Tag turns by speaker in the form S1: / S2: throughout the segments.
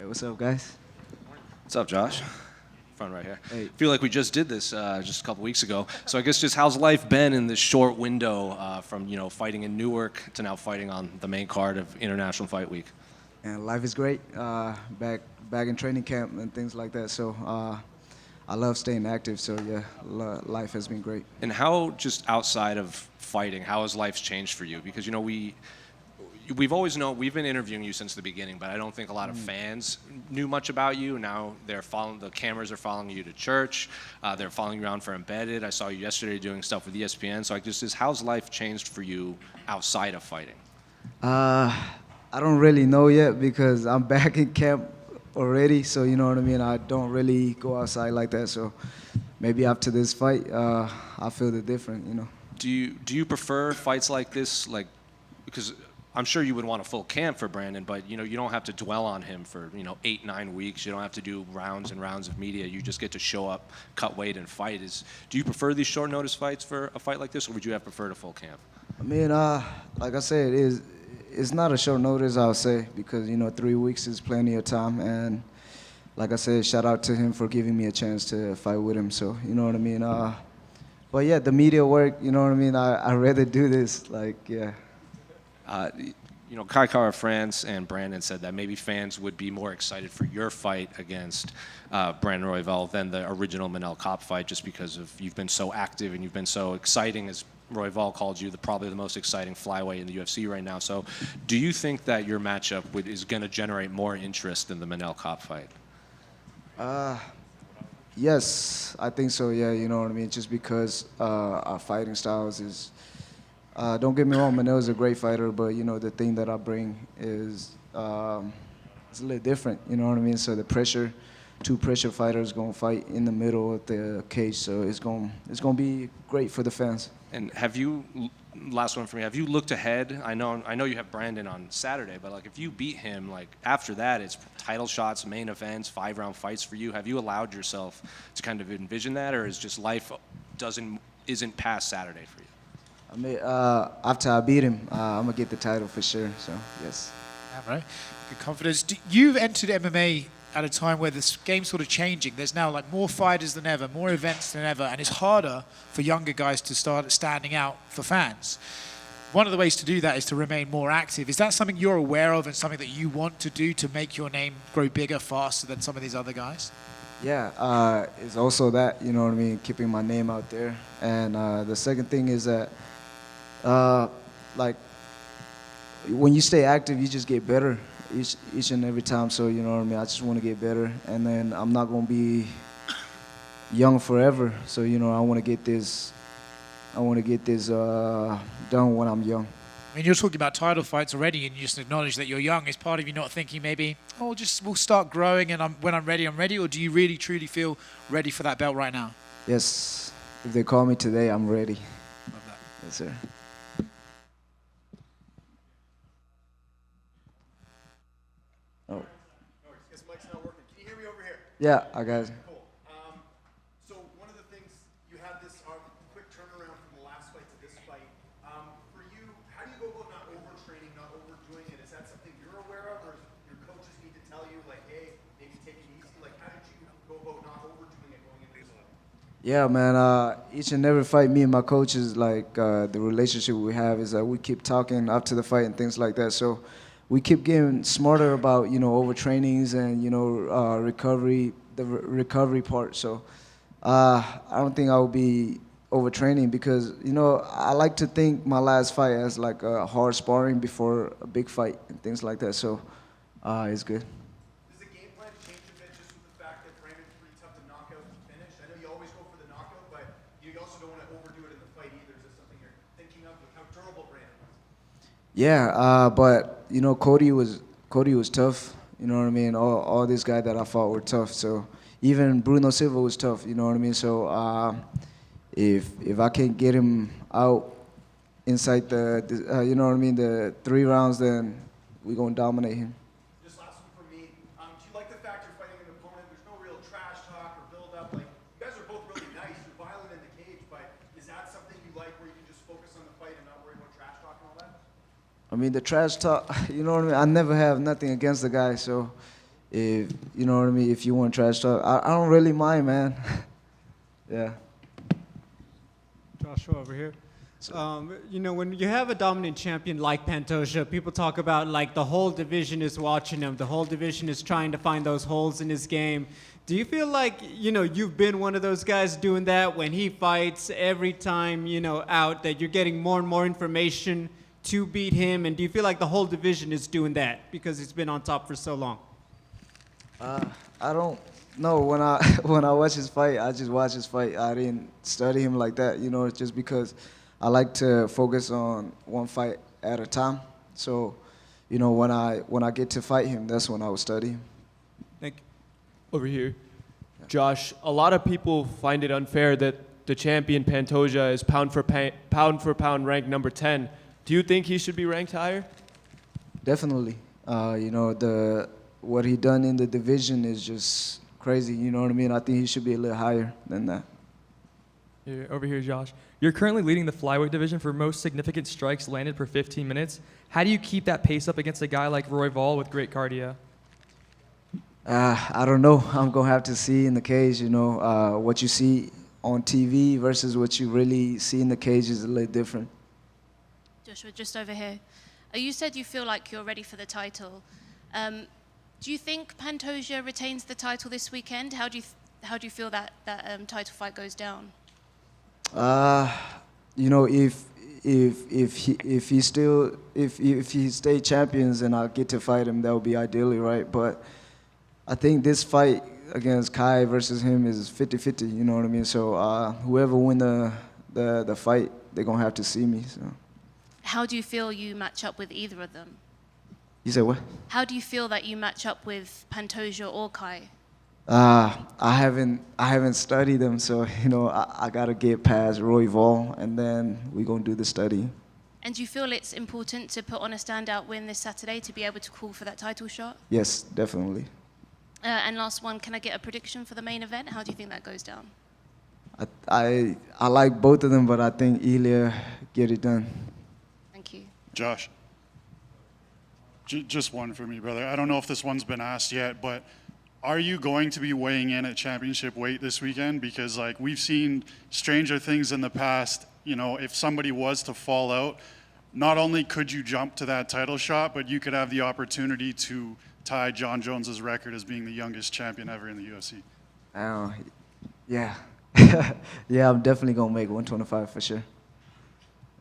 S1: Hey, what's up, guys?
S2: What's up, Josh? Front right here.
S1: Hey.
S2: I feel like we just did this just a couple weeks ago. So I guess just how's life been in this short window from fighting in Newark to now fighting on the main card of International Fight Week?
S1: And life is great. Back in training camp and things like that. So I love staying active. So yeah, life has been great.
S2: And how, just outside of fighting, how has life changed for you? Because we've always known, we've been interviewing you since the beginning, but I don't think a lot of fans knew much about you. Now the cameras are following you to church. They're following you around for Embedded. I saw you yesterday doing stuff with ESPN. So how's life changed for you outside of fighting?
S1: I don't really know yet because I'm back in camp already. So you know what I mean. I don't really go outside like that. So maybe after this fight, I feel the different.
S2: Do you prefer fights like this, because I'm sure you would want a full camp for Brandon, but you don't have to dwell on him for 8-9 weeks. You don't have to do rounds and rounds of media. You just get to show up, cut weight, and fight. Do you prefer these short notice fights for a fight like this, or would you have preferred a full camp?
S1: I mean, like I said, it's not a short notice, I'll say, because 3 weeks is plenty of time. And like I said, shout out to him for giving me a chance to fight with him. So you know what I mean. But yeah, the media work. You know what I mean. I rather do this. Yeah.
S2: Kai Kara France and Brandon said that maybe fans would be more excited for your fight against Brandon Royval than the original Manel Kopp fight, just because you've been so active and you've been so exciting, as Royval called you, probably the most exciting flyweight in the UFC right now. So do you think that your matchup is going to generate more interest than the Manel Kopp fight?
S1: Yes, I think so. Yeah, you know what I mean. Just because our fighting styles is. Don't get me wrong, Manel's a great fighter, but the thing that I bring is it's a little different. You know what I mean? So the pressure, two pressure fighters gonna fight in the middle of the cage, so it's gonna be great for the fans.
S2: And last one for me, have you looked ahead? I know you have Brandon on Saturday, but if you beat him, after that, it's title shots, main events, 5-round fights for you. Have you allowed yourself to kind of envision that, or is just life isn't past Saturday for you?
S1: I mean, after I beat him, I'm gonna get the title for sure. So yes.
S3: Yeah, right. Good confidence. You've entered MMA at a time where this game's sort of changing. There's now more fighters than ever, more events than ever, and it's harder for younger guys to start standing out for fans. One of the ways to do that is to remain more active. Is that something you're aware of and something that you want to do to make your name grow bigger faster than some of these other guys?
S1: Yeah, it's also that, you know what I mean, keeping my name out there. And the second thing is that when you stay active, you just get better each and every time. So you know what I mean. I just want to get better, and then I'm not gonna be young forever. So I want to get this. Done when I'm young.
S3: I mean, you're talking about title fights already, and you just acknowledge that you're young. Is part of you not thinking maybe, we'll start growing, and when I'm ready, I'm ready? Or do you really, truly feel ready for that belt right now?
S1: Yes. If they call me today, I'm ready.
S3: Love that.
S1: Yes, sir. Oh.
S4: Guess mic's not working. Can you hear me over here?
S1: Yeah, I got it.
S4: Cool. So one of the things, you had this quick turnaround from the last fight to this fight. For you, how do you go about not overtraining, not overdoing it? Is that something you're aware of, or your coaches need to tell you, hey, maybe take it easy? How did you go about not overdoing it going into this fight?
S1: Yeah, man. Each and every fight, me and my coaches, the relationship we have is that we keep talking after the fight and things like that. So we keep getting smarter about overtrainings and recovery, the recovery part. So I don't think I will be overtraining because I like to think my last fight as a hard sparring before a big fight and things like that. So it's good.
S4: Does the game plan change a bit just with the fact that Brandon's pretty tough to knock out and finish? I know you always go for the knockout, but you also don't want to overdo it in the fight either. Is this something you're thinking of with how durable Brandon was?
S1: Yeah, but Cody was tough. You know what I mean? All these guys that I fought were tough. So even Bruno Silva was tough. You know what I mean? So if I can't get him out inside the 3 rounds, then we're gonna dominate him.
S4: Just last one for me. Do you like the fact you're fighting an opponent? There's no real trash talk or build up. You guys are both really nice. You're violent in the cage, but is that something you like where you can just focus on the fight and not worry about trash talk and all that?
S1: I mean, the trash talk, you know what I mean? I never have nothing against the guy, so if you know what I mean, if you want trash talk, I don't really mind, man. Yeah.
S5: Joshua over here. You know, when you have a dominant champion like Pantoja, people talk about like the whole division is watching him. The whole division is trying to find those holes in his game. Do you feel like, you know, you've been one of those guys doing that when he fights every time, you know, out, that you're getting more and more information to beat him? And do you feel like the whole division is doing that because he's been on top for so long?
S1: I don't know. When I when I watch his fight, I just watch his fight. I didn't study him like that, you know, just because I like to focus on one fight at a time. So, you know, when I get to fight him, that's when I will study him.
S6: Like, over here. Josh, a lot of people find it unfair that the champion Pantoja is pound for pound ranked number 10. Do you think he should be ranked higher?
S1: Definitely. You know, what he done in the division is just crazy. You know what I mean? I think he should be a little higher than that.
S7: Here, over here, Josh. You're currently leading the flyweight division for most significant strikes landed per 15 minutes. How do you keep that pace up against a guy like Royval with great cardio?
S1: I don't know. I'm going to have to see in the cage, you know. What you see on TV versus what you really see in the cage is a little different.
S8: Joshua, just over here. You said you feel like you're ready for the title. Do you think Pantoja retains the title this weekend? How do you feel that title fight goes down?
S1: You know, if he stay champions and I get to fight him, that would be ideally, right? But I think this fight against Kai versus him is 50-50. You know what I mean? So whoever win the fight, they're gonna have to see me. So.
S8: How do you feel you match up with either of them?
S1: You said what?
S8: How do you feel that you match up with Pantoja or Kai?
S1: I haven't studied them, so you know I gotta get past Royval, and then we're gonna do the study.
S8: And do you feel it's important to put on a standout win this Saturday to be able to call for that title shot?
S1: Yes, definitely.
S8: And last one, can I get a prediction for the main event? How do you think that goes down?
S1: I like both of them, but I think Ilya get it done.
S8: Thank you.
S9: Josh, just one for me, brother. I don't know if this one's been asked yet, but are you going to be weighing in at championship weight this weekend? Because like we've seen stranger things in the past. You know, if somebody was to fall out, not only could you jump to that title shot, but you could have the opportunity to tie John Jones's record as being the youngest champion ever in the UFC.
S1: Yeah. Yeah, I'm definitely gonna make 125 for sure.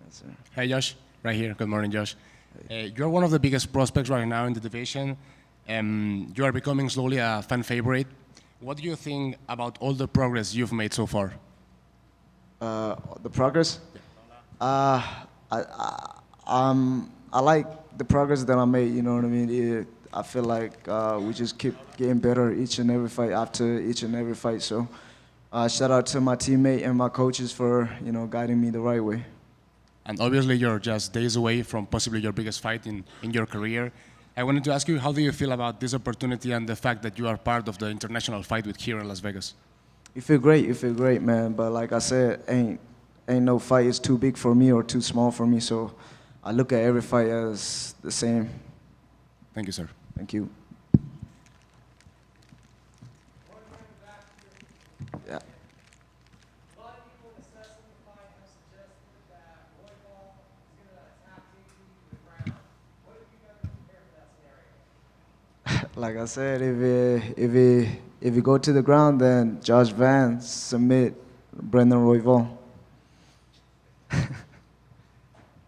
S1: Yes, sir.
S10: Hey, Josh. Right here. Good morning, Josh. You're one of the biggest prospects right now in the division. You are becoming slowly a fan favorite. What do you think about all the progress you've made so far?
S1: The progress? I like the progress that I made, you know what I mean? I feel like we just keep getting better each and every fight after each and every fight. So shout out to my teammate and my coaches for, you know, guiding me the right way.
S10: And obviously you're just days away from possibly your biggest fight in your career. I wanted to ask you, how do you feel about this opportunity and the fact that you are part of the international fight with here in Las Vegas?
S1: You feel great, man. But like I said, ain't no fight is too big for me or too small for me. So I look at every fight as the same.
S10: Thank you, sir.
S1: Thank you. Yeah. Like I said, if we go to the ground, then Josh Vance submit Brandon Royval.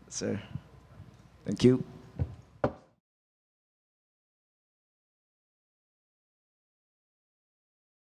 S1: Sir, thank you.